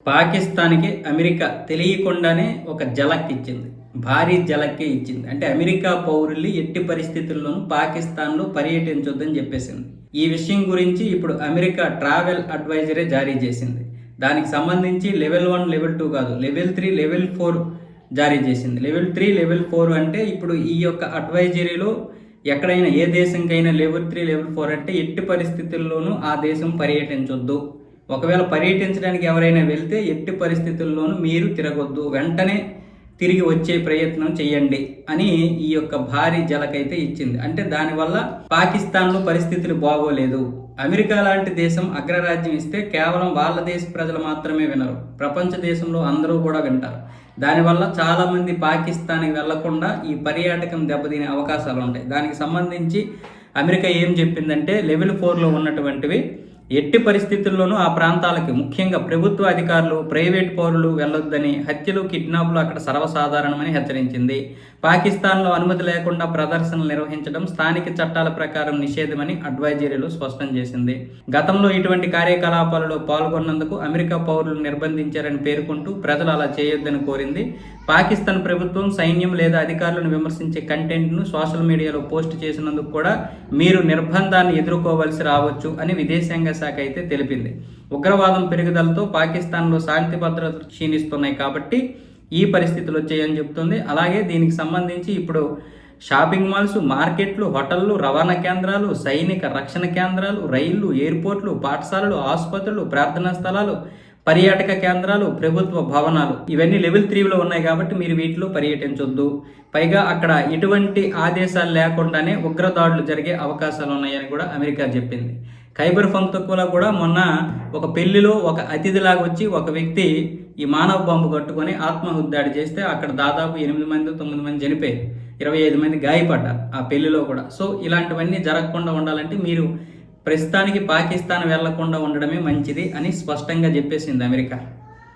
పాకిస్తాన్‌కి అమెరికా తెలియకుండానే ఒక ఝలక్ ఇచ్చింది. భారీ ఝలక్కే ఇచ్చింది. అంటే అమెరికా పౌరుల్ని ఎట్టి పరిస్థితుల్లోనూ పాకిస్తాన్‌లో పర్యటించొద్దని జెప్పేసింది. ఈ విషయం గురించి ఇప్పుడు అమెరికా ట్రావెల్ అడ్వైజరే జారీ చేసింది. దానికి సంబంధించి లెవెల్ 1, లెవెల్ 2 కాదు, లెవెల్ 3, లెవెల్ 4 జారీ చేసింది. లెవెల్ 3, లెవెల్ 4 అంటే ఇప్పుడు ఈ యొక్క అడ్వైజరీలో ఎక్కడైనా ఏ దేశంకైనా లెవెల్ 3, లెవెల్ 4 అంటే ఎట్టి పరిస్థితుల్లోనూ ఆ దేశం పర్యటించొద్దు. ఒకవేళ పర్యటించడానికి ఎవరైనా వెళ్తే ఎట్టి పరిస్థితుల్లోనూ మీరు తిరగొద్దు, వెంటనే తిరిగి వచ్చే ప్రయత్నం చేయండి అని ఈ యొక్క భారీ ఝలకైతే ఇచ్చింది. అంటే దానివల్ల పాకిస్తాన్లో పరిస్థితులు బాగోలేదు. అమెరికా లాంటి దేశం అగ్రరాజ్యం ఇస్తే కేవలం వాళ్ళ దేశ ప్రజలు మాత్రమే వినరు, ప్రపంచ దేశంలో అందరూ కూడా వింటారు. దానివల్ల చాలామంది పాకిస్తాన్కి వెళ్లకుండా ఈ పర్యాటకం దెబ్బతినే అవకాశాలు ఉంటాయి. దానికి సంబంధించి అమెరికా ఏం చెప్పిందంటే లెవెల్ 4లో ఉన్నటువంటివి ఎట్టి పరిస్థితుల్లోనూ ఆ ప్రాంతాలకి, ముఖ్యంగా ప్రభుత్వ అధికారులు, ప్రైవేట్ పౌరులు వెళ్లొద్దని, హత్యలు, కిడ్నాప్లు అక్కడ సర్వసాధారణమని హెచ్చరించింది. పాకిస్తాన్లో అనుమతి లేకుండా ప్రదర్శనలు నిర్వహించడం స్థానిక చట్టాల ప్రకారం నిషేధమని అడ్వైజరీలో స్పష్టం చేసింది. గతంలో ఇటువంటి కార్యకలాపాలలో పాల్గొన్నందుకు అమెరికా పౌరులు నిర్బంధించారని పేర్కొంటూ ప్రజలు అలా చేయొద్దని కోరింది. పాకిస్తాన్ ప్రభుత్వం సైన్యం లేదా అధికారులను విమర్శించే కంటెంట్ను సోషల్ మీడియాలో పోస్ట్ చేసినందుకు కూడా మీరు నిర్బంధాన్ని ఎదుర్కోవలసి రావచ్చు అని విదేశాంగ శాఖ అయితే తెలిపింది. ఉగ్రవాదం పెరుగుదలతో పాకిస్తాన్లో శాంతి భద్రతలు క్షీణిస్తున్నాయి కాబట్టి ఈ పరిస్థితులు వచ్చాయని చెప్తుంది. అలాగే దీనికి సంబంధించి ఇప్పుడు షాపింగ్ మాల్స్, మార్కెట్లు, హోటళ్లు, రవాణా కేంద్రాలు, సైనిక రక్షణ కేంద్రాలు, రైళ్లు, ఎయిర్పోర్ట్లు, పాఠశాలలు, ఆసుపత్రులు, ప్రార్థనా స్థలాలు, పర్యాటక కేంద్రాలు, ప్రభుత్వ భవనాలు ఇవన్నీ లెవెల్ 3లో ఉన్నాయి కాబట్టి మీరు వీటిలో పర్యటించొద్దు. పైగా అక్కడ ఎటువంటి ఆదేశాలు లేకుండానే ఉగ్రదాడులు జరిగే అవకాశాలు ఉన్నాయని కూడా అమెరికా చెప్పింది. ఖైబర్ పఖ్తూన్ఖ్వాలో కూడా మొన్న ఒక పెళ్లిలో ఒక అతిథిలాగా వచ్చి ఒక వ్యక్తి ఈ మానవ బాంబు కట్టుకొని ఆత్మహత్యాడు చేస్తే అక్కడ దాదాపు 8 మంది 9 మంది చనిపోయారు, 25 మంది గాయపడ్డారు ఆ పెళ్లిలో కూడా. సో ఇలాంటివన్నీ జరగకుండా ఉండాలంటే మీరు ప్రస్తుతానికి పాకిస్తాన్ వెళ్లకుండా ఉండడమే మంచిది అని స్పష్టంగా చెప్పేసింది అమెరికా.